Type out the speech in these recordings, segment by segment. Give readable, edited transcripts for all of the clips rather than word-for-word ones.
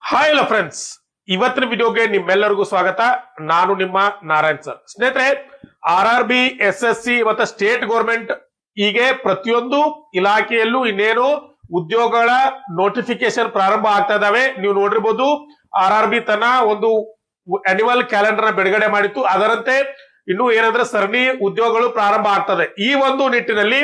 Hi ಎಲ್ಲ friends, ಇವತ್ತಿನ ವಿಡಿಯೋಗೆ ನಿಮ್ಮೆಲ್ಲರಿಗೂ ಸ್ವಾಗತ. ನಾನು ನಿಮ್ಮ ನಾರಾಯಣ್ ಸರ್. ಸ್ನೇಹಿತರೆ, RRB, SSC ಮತ್ತೆ ಸ್ಟೇಟ್ ಗೌರ್ಮೆಂಟ್ ಹೀಗೆ ಪ್ರತಿಯೊಂದು ಇಲಾಖೆಯಲ್ಲೂ ಇನ್ನೇನು ಉದ್ಯೋಗಗಳ ನೋಟಿಫಿಕೇಶನ್ ಪ್ರಾರಂಭ ಆಗ್ತಾ ಇದಾವೆ. ನೀವು ನೋಡಿರ್ಬೋದು, RRB ತನ್ನ ಒಂದು ಆನ್ಯುವಲ್ ಕ್ಯಾಲೆಂಡರ್ ನ ಬಿಡುಗಡೆ ಮಾಡಿತ್ತು. ಅದರಂತೆ ಇನ್ನು ಏನಂದ್ರೆ ಸರಣಿ ಉದ್ಯೋಗಗಳು ಪ್ರಾರಂಭ ಆಗ್ತದೆ. ಈ ಒಂದು ನಿಟ್ಟಿನಲ್ಲಿ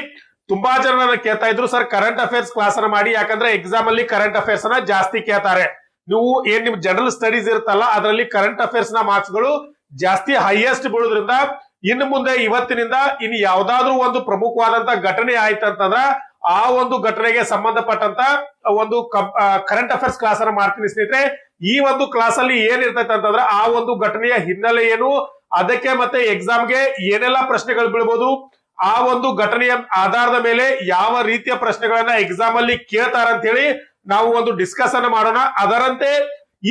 ತುಂಬಾ ಜನ ನನ್ನ ಕೇಳ್ತಾ ಇದ್ರು, ಸರ್ ಕರೆಂಟ್ ಅಫೇರ್ಸ್ ಕ್ಲಾಸ್ ಅನ್ನ ಮಾಡಿ, ಯಾಕಂದ್ರೆ ಎಕ್ಸಾಮ್ ಅಲ್ಲಿ ಕರೆಂಟ್ ಅಫೇರ್ಸ್ ಅನ್ನ ಜಾಸ್ತಿ ಕೇಳ್ತಾರೆ. ನೀವು ಏನ್ ನಿಮ್ ಜನರಲ್ ಸ್ಟಡೀಸ್ ಇರುತ್ತಲ್ಲ, ಅದರಲ್ಲಿ ಕರೆಂಟ್ ಅಫೇರ್ಸ್ ನ ಮಾರ್ಕ್ಸ್ ಗಳು ಜಾಸ್ತಿ ಹೈಯೆಸ್ಟ್ ಬೀಳೋದ್ರಿಂದ ಇನ್ನು ಮುಂದೆ ಇವತ್ತಿನಿಂದ ಇನ್ನು ಯಾವ್ದಾದ್ರು ಒಂದು ಪ್ರಮುಖವಾದಂತ ಘಟನೆ ಆಯ್ತಂತಂದ್ರ ಆ ಒಂದು ಘಟನೆಗೆ ಸಂಬಂಧಪಟ್ಟಂತ ಒಂದು ಕರೆಂಟ್ ಅಫೇರ್ಸ್ ಕ್ಲಾಸ್ ಅನ್ನ ಮಾಡ್ತೀನಿ ಸ್ನೇಹಿತರೆ. ಈ ಒಂದು ಕ್ಲಾಸ್ ಅಲ್ಲಿ ಏನಿರ್ತೈತೆ ಅಂತಂದ್ರೆ ಆ ಒಂದು ಘಟನೆಯ ಹಿನ್ನೆಲೆ ಏನು, ಅದಕ್ಕೆ ಮತ್ತೆ ಎಕ್ಸಾಮ್ಗೆ ಏನೆಲ್ಲ ಪ್ರಶ್ನೆಗಳು ಬೀಳ್ಬೋದು, ಆ ಒಂದು ಘಟನೆಯ ಆಧಾರದ ಮೇಲೆ ಯಾವ ರೀತಿಯ ಪ್ರಶ್ನೆಗಳನ್ನ ಎಕ್ಸಾಮ್ ಅಲ್ಲಿ ಕೇಳ್ತಾರ ಅಂತ ಹೇಳಿ ನಾವು ಒಂದು ಡಿಸ್ಕಷನ್ ಮಾಡೋಣ. ಅದರಂತೆ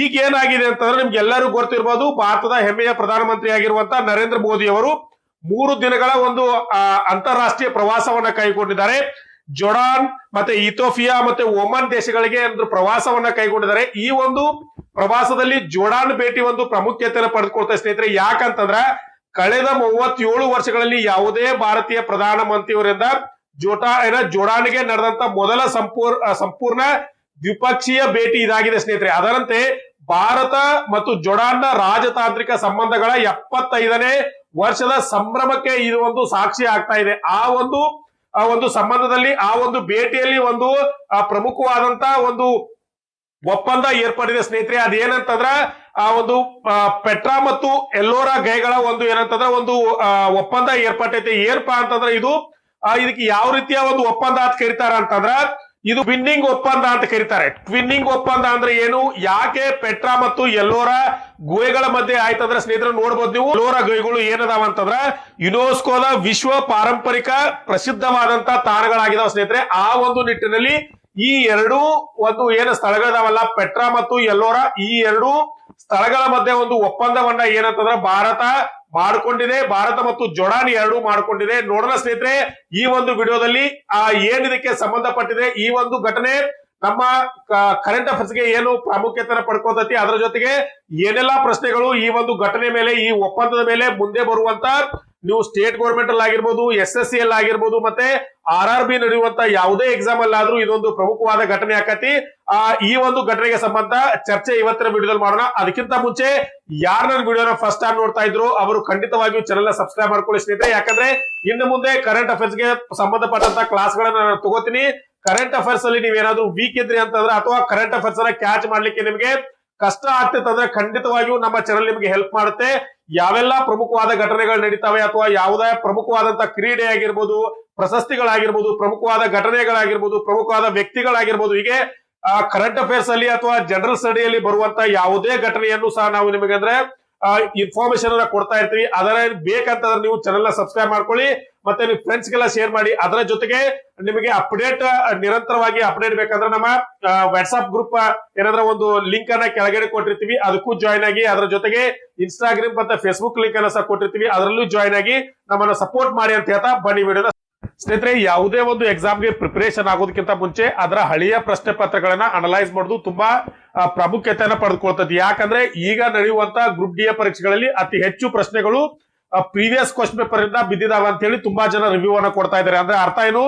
ಈಗ ಏನಾಗಿದೆ ಅಂತಂದ್ರೆ ನಿಮ್ಗೆ ಎಲ್ಲರೂ ಗೊತ್ತಿರಬಹುದು, ಭಾರತದ ಹೆಮ್ಮೆಯ ಪ್ರಧಾನಮಂತ್ರಿ ಆಗಿರುವಂತಹ ನರೇಂದ್ರ ಮೋದಿ ಅವರು 3 ದಿನಗಳ ಒಂದು ಅಂತಾರಾಷ್ಟ್ರೀಯ ಪ್ರವಾಸವನ್ನ ಕೈಗೊಂಡಿದ್ದಾರೆ. ಜೋರ್ಡಾನ್ ಮತ್ತೆ ಇಥಿಯೋಪಿಯಾ ಮತ್ತೆ ಒಮನ್ ದೇಶಗಳಿಗೆ ಒಂದು ಪ್ರವಾಸವನ್ನ ಕೈಗೊಂಡಿದ್ದಾರೆ. ಈ ಒಂದು ಪ್ರವಾಸದಲ್ಲಿ ಜೋರ್ಡಾನ್ ಭೇಟಿ ಒಂದು ಪ್ರಾಮುಖ್ಯತೆಯನ್ನು ಪಡೆದುಕೊಳ್ತಾ ಸ್ನೇಹಿತರೆ. ಯಾಕಂತಂದ್ರ ಕಳೆದ 37 ವರ್ಷಗಳಲ್ಲಿ ಯಾವುದೇ ಭಾರತೀಯ ಪ್ರಧಾನಮಂತ್ರಿಯವರಿಂದ ಜೋರ್ಡಾನ್ಗೆ ನಡೆದಂತ ಮೊದಲ ಸಂಪೂರ್ಣ ದ್ವಿಪಕ್ಷೀಯ ಭೇಟಿ ಇದಾಗಿದೆ ಸ್ನೇಹಿತರೆ. ಅದರಂತೆ ಭಾರತ ಮತ್ತು ಜೋರ್ಡಾನ್ನ ರಾಜತಾಂತ್ರಿಕ ಸಂಬಂಧಗಳ 75ನೇ ವರ್ಷದ ಸಂಭ್ರಮಕ್ಕೆ ಇದು ಒಂದು ಸಾಕ್ಷಿ ಆಗ್ತಾ ಇದೆ. ಆ ಒಂದು ಸಂಬಂಧದಲ್ಲಿ ಆ ಒಂದು ಭೇಟಿಯಲ್ಲಿ ಒಂದು ಪ್ರಮುಖವಾದಂತ ಒಂದು ಒಪ್ಪಂದ ಏರ್ಪಡಿದೆ ಸ್ನೇಹಿತರೆ. ಅದೇನಂತಂದ್ರ ಆ ಒಂದು ಪೆಟ್ರಾ ಮತ್ತು ಎಲ್ಲೋರಾ ಗೈಗಳ ಒಂದು ಏನಂತಂದ್ರ ಒಂದು ಒಪ್ಪಂದ ಏರ್ಪಟ್ಟೈತೆ. ಏನಪ್ಪಾ ಅಂತಂದ್ರೆ ಇದಕ್ಕೆ ಯಾವ ರೀತಿಯ ಒಂದು ಒಪ್ಪಂದ ಅಂತ ಕರೀತಾರ ಅಂತಂದ್ರ ಇದು ಟ್ವಿನ್ನಿಂಗ್ ಒಪ್ಪಂದ ಅಂತ ಕರೀತಾರೆ. ಟ್ವಿನ್ನಿಂಗ್ ಒಪ್ಪಂದ ಅಂದ್ರೆ ಏನು, ಯಾಕೆ ಪೆಟ್ರಾ ಮತ್ತು ಎಲ್ಲೋರಾ ಗುಹೆಗಳ ಮಧ್ಯೆ ಆಯ್ತಂದ್ರೆ ಸ್ನೇಹಿತರೆ ನೋಡ್ಬೋದು ನೀವು. ಎಲ್ಲೋರಾ ಗುಹೆಗಳು ಏನದಾವ ಅಂತಂದ್ರ ಯುನೆಸ್ಕೋದ ವಿಶ್ವ ಪಾರಂಪರಿಕ ಪ್ರಸಿದ್ಧವಾದಂತ ತಾಣಗಳಾಗಿದಾವ ಸ್ನೇಹಿತರೆ. ಆ ಒಂದು ನಿಟ್ಟಿನಲ್ಲಿ ಈ ಎರಡು ಒಂದು ಏನು ಸ್ಥಳಗಳಿದಾವಲ್ಲ, ಪೆಟ್ರಾ ಮತ್ತು ಎಲ್ಲೋರಾ, ಈ ಎರಡು ಸ್ಥಳಗಳ ಮಧ್ಯೆ ಒಂದು ಒಪ್ಪಂದವನ್ನ ಏನಂತಂದ್ರೆ ಭಾರತ ಮಾಡ್ಕೊಂಡಿದೆ. ಭಾರತ ಮತ್ತು ಜೋರ್ಡಾನ್ ಎರಡು ಮಾಡ್ಕೊಂಡಿದೆ. ನೋಡೋಣ ಸ್ನೇಹಿತರೆ ಈ ಒಂದು ವಿಡಿಯೋದಲ್ಲಿ ಏನ್ ಇದಕ್ಕೆ ಸಂಬಂಧಪಟ್ಟಿದೆ, ಈ ಒಂದು ಘಟನೆ ನಮ್ಮ ಕರೆಂಟ್ ಅಫೇರ್ಸ್ ಗೆ ಏನು ಪ್ರಾಮುಖ್ಯತೆಯನ್ನು ಪಡ್ಕೋತೈತಿ, ಅದರ ಜೊತೆಗೆ ಏನೆಲ್ಲಾ ಪ್ರಶ್ನೆಗಳು ಈ ಒಂದು ಘಟನೆ ಮೇಲೆ, ಈ ಒಪ್ಪಂದದ ಮೇಲೆ ಮುಂದೆ ಬರುವಂತ ನೀವು ಸ್ಟೇಟ್ ಗೌರ್ಮೆಂಟ್ ಅಲ್ಲಿ ಆಗಿರ್ಬೋದು, SSC ಅಲ್ಲಿ ಆಗಿರ್ಬೋದು, ಮತ್ತೆ RRB ನಡೆಯುವಂತ ಯಾವುದೇ ಎಕ್ಸಾಮ್ ಅಲ್ಲಿ ಆದ್ರೂ ಇದೊಂದು ಪ್ರಮುಖವಾದ ಘಟನೆ ಆಕತಿ. ಈ ಒಂದು ಘಟನೆಗೆ ಸಂಬಂಧ ಚರ್ಚೆ ಇವತ್ತಿನ ವಿಡಿಯೋದಲ್ಲಿ ಮಾಡೋಣ. ಅದಕ್ಕಿಂತ ಮುಂಚೆ ಯಾರು ನನ್ನ ವಿಡಿಯೋನ ಫಸ್ಟ್ ಟೈಮ್ ನೋಡ್ತಾ ಇದ್ರು ಅವರು ಖಂಡಿತವಾಗಿಯೂ ಚಾನೆಲ್ ನ ಸಬ್ಸ್ಕ್ರೈಬ್ ಮಾಡ್ಕೊಳ್ಳಿ ಸ್ನೇಹಿತರೆ. ಯಾಕಂದ್ರೆ ಇನ್ನು ಮುಂದೆ ಕರೆಂಟ್ ಅಫೇರ್ಸ್ ಗೆ ಸಂಬಂಧಪಟ್ಟಂತ ಕ್ಲಾಸ್ ಗಳನ್ನ ನಾನು ತಗೋತೀನಿ. ಕರೆಂಟ್ ಅಫೇರ್ಸ್ ಅಲ್ಲಿ ನೀವೇನಾದ್ರೂ ವೀಕ್ ಇದ್ರಿ ಅಂತಂದ್ರೆ ಅಥವಾ ಕರೆಂಟ್ ಅಫೇರ್ಸ್ ಅನ್ನ ಕ್ಯಾಚ್ ಮಾಡ್ಲಿಕ್ಕೆ ನಿಮಗೆ ಕಷ್ಟ ಆಗ್ತಂದ್ರೆ ಖಂಡಿತವಾಗಿಯೂ ನಮ್ಮ ಚಾನೆಲ್ ನಿಮಗೆ ಹೆಲ್ಪ್ ಮಾಡುತ್ತೆ. ಯಾವೆಲ್ಲ ಪ್ರಮುಖವಾದ ಘಟನೆಗಳು ನಡೀತಾವೆ ಅಥವಾ ಯಾವುದೇ ಪ್ರಮುಖವಾದಂತ ಕ್ರೀಡೆ ಆಗಿರ್ಬೋದು, ಪ್ರಶಸ್ತಿಗಳಾಗಿರ್ಬೋದು, ಪ್ರಮುಖವಾದ ಘಟನೆಗಳಾಗಿರ್ಬೋದು, ಪ್ರಮುಖವಾದ ವ್ಯಕ್ತಿಗಳಾಗಿರ್ಬೋದು, ಹೀಗೆ ಕರೆಂಟ್ ಅಫೇರ್ಸ್ ಅಲ್ಲಿ ಅಥವಾ ಜನರಲ್ ಸ್ಟಡಿಯಲ್ಲಿ ಬರುವಂತ ಯಾವುದೇ ಘಟನೆಯನ್ನು ಸಹ ನಾವು ನಿಮಗೆ ಅಂದ್ರೆ ಇನ್ಫಾರ್ಮೇಶನ್ ಅನ್ನ ಕೊಡ್ತಾ ಇರ್ತೀವಿ. ಅದರ ಬೇಕಂತಂದ್ರೆ ನೀವು ಚಾನೆಲ್ ನ ಸಬ್ಸ್ಕ್ರೈಬ್ ಮಾಡ್ಕೊಳ್ಳಿ, ಮತ್ತೆ ನೀವು ಫ್ರೆಂಡ್ಸ್ ಗೆಲ್ಲ ಶೇರ್ ಮಾಡಿ. ಅದರ ಜೊತೆಗೆ ನಿಮಗೆ ಅಪ್ಡೇಟ್ ನಿರಂತರವಾಗಿ ಅಪ್ಡೇಟ್ ಬೇಕಂದ್ರೆ ನಮ್ಮ ವಾಟ್ಸ್ಆಪ್ ಗ್ರೂಪ್ ಏನಾದ್ರೆ ಒಂದು ಲಿಂಕ್ ಅನ್ನ ಕೆಳಗಡೆ ಕೊಟ್ಟಿರ್ತೀವಿ, ಅದಕ್ಕೂ ಜಾಯ್ನ್ ಆಗಿ. ಅದರ ಜೊತೆಗೆ ಇನ್ಸ್ಟಾಗ್ರಾಮ್ ಮತ್ತೆ ಫೇಸ್ಬುಕ್ ಲಿಂಕ್ ಅನ್ನ ಸಹ ಕೊಟ್ಟಿರ್ತೀವಿ, ಅದರಲ್ಲೂ ಜಾಯ್ನ್ ಆಗಿ ನಮ್ಮನ್ನ ಸಪೋರ್ಟ್ ಮಾಡಿ ಅಂತ ಹೇಳ್ತಾ ಬನ್ನಿ ವಿಡಿಯೋನ. ಸ್ನೇಹಿತರೆ, ಯಾವುದೇ ಒಂದು ಎಕ್ಸಾಮ್ಗೆ ಪ್ರಿಪರೇಷನ್ ಆಗೋದಕ್ಕಿಂತ ಮುಂಚೆ ಅದರ ಹಳೆಯ ಪ್ರಶ್ನೆ ಪತ್ರಗಳನ್ನ ಅನಲೈಸ್ ಮಾಡೋದು ತುಂಬಾ ಪ್ರಾಮುಖ್ಯತೆಯನ್ನ ಪಡೆದುಕೊಳ್ತದೆ. ಯಾಕಂದ್ರೆ ಈಗ ನಡೆಯುವಂತ ಗ್ರೂಪ್ ಡಿ ಪರೀಕ್ಷೆಗಳಲ್ಲಿ ಅತಿ ಹೆಚ್ಚು ಪ್ರಶ್ನೆಗಳು ಪ್ರೀವಿಯಸ್ ಕ್ವಶನ್ ಪೇಪರ್ ಇಂದ ಬಿದ್ದಿದಾವ ಅಂತ ಹೇಳಿ ತುಂಬಾ ಜನ ರಿವ್ಯೂ ಅನ್ನ ಕೊಡ್ತಾ ಇದ್ದಾರೆ. ಅಂದ್ರೆ ಅರ್ಥ ಏನು,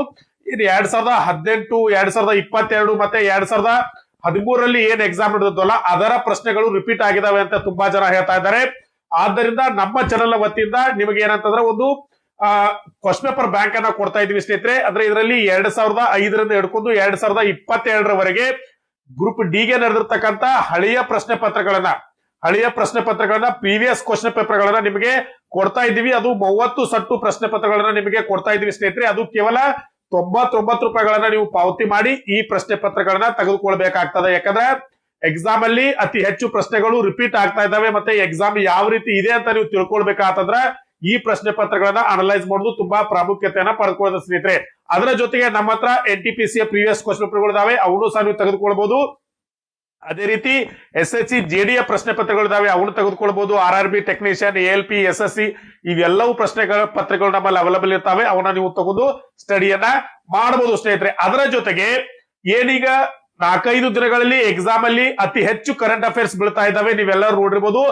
2018, 2022 ಮತ್ತೆ 2013 ಏನ್ ಎಕ್ಸಾಮ್ ನಡೆದಲ್ಲ ಅದರ ಪ್ರಶ್ನೆಗಳು ರಿಪೀಟ್ ಆಗಿದಾವೆ ಅಂತ ತುಂಬಾ ಜನ ಹೇಳ್ತಾ ಇದ್ದಾರೆ. ಆದ್ದರಿಂದ ನಮ್ಮ ಚಾನೆಲ್ ವತಿಯಿಂದ ನಿಮಗೆ ಏನಂತಂದ್ರೆ ಒಂದು ಕ್ವಶನ್ ಪೇಪರ್ ಬ್ಯಾಂಕ್ ಅನ್ನ ಕೊಡ್ತಾ ಇದೀವಿ ಸ್ನೇಹಿತರೆ. ಅಂದ್ರೆ ಇದರಲ್ಲಿ 2005ರಿಂದ ಹಿಡ್ಕೊಂಡು 2022ರವರೆಗೆ ಗ್ರೂಪ್ ಡಿ ಗೆ ನಡೆದಿರ್ತಕ್ಕಂತ ಹಳೆಯ ಪ್ರಶ್ನೆ ಪತ್ರಗಳನ್ನ ಪ್ರೀವಿಯಸ್ ಕ್ವಶನ್ ಪೇಪರ್ ಗಳನ್ನ ನಿಮಗೆ ಕೊಡ್ತಾ ಇದ್ದೀವಿ. ಅದು 30 ಸಟ್ಟು ಪ್ರಶ್ನೆ ಪತ್ರಗಳನ್ನ ನಿಮಗೆ ಕೊಡ್ತಾ ಇದೀವಿ ಸ್ನೇಹಿತರೆ. ಅದು ಕೇವಲ 99 ರೂಪಾಯಿಗಳನ್ನ ನೀವು ಪಾವತಿ ಮಾಡಿ ಈ ಪ್ರಶ್ನೆ ಪತ್ರಗಳನ್ನ ತೆಗೆದುಕೊಳ್ಬೇಕಾಗ್ತದೆ. ಯಾಕಂದ್ರೆ ಎಕ್ಸಾಮ್ ಅಲ್ಲಿ ಅತಿ ಹೆಚ್ಚು ಪ್ರಶ್ನೆಗಳು ರಿಪೀಟ್ ಆಗ್ತಾ ಇದಾವೆ. ಮತ್ತೆ ಎಕ್ಸಾಮ್ ಯಾವ ರೀತಿ ಇದೆ ಅಂತ ನೀವು ತಿಳ್ಕೊಳ್ಬೇಕಾತಂದ್ರ ಈ ಪ್ರಶ್ನೆ ಪತ್ರಗಳನ್ನ ಅನಲೈಸ್ ಮಾಡೋದು ತುಂಬಾ ಪ್ರಾಮುಖ್ಯತೆಯನ್ನ ಪಡ್ಕೊಳ್ಳೋದು ಸ್ನೇಹಿತರೆ. ಅದರ ಜೊತೆಗೆ ನಮ್ಮ ಹತ್ರ NTPC ಪ್ರೀವಿಯಸ್ ಕ್ವಶನ್ ಪೇಪರ್ಗಳು ಇದಾವೆ, ಅವನು ಸಹ ನೀವು ತೆಗೆದುಕೊಳ್ಬಹುದು. ಅದೇ ರೀತಿ SSC JD ಪ್ರಶ್ನೆ ಪತ್ರಗಳಿದಾವೆ, ಅವನು ತೆಗೆದುಕೊಳ್ಬಹುದು. RRB ಟೆಕ್ನಿಷಿಯನ್, ALP, SSC ಇವೆಲ್ಲವೂ ಪ್ರಶ್ನೆಗಳ ಪತ್ರಗಳು ನಮ್ಮಲ್ಲಿ ಅವೈಲಬಲ್ ಇರ್ತಾವೆ. ಅವನ್ನ ನೀವು ತಗೊಂಡು ಸ್ಟಡಿಯನ್ನ ಮಾಡಬಹುದು ಸ್ನೇಹಿತರೆ. ಅದರ ಜೊತೆಗೆ ಏನೀಗ 4-5 ದಿನಗಳಲ್ಲಿ ಎಕ್ಸಾಮ್ ಅಲ್ಲಿ ಅತಿ ಹೆಚ್ಚು ಕರೆಂಟ್ ಅಫೇರ್ಸ್ ಬೀಳ್ತಾ ಇದ್ದಾವೆ, ನೀವೆಲ್ಲರೂ ನೋಡಿರ್ಬೋದು.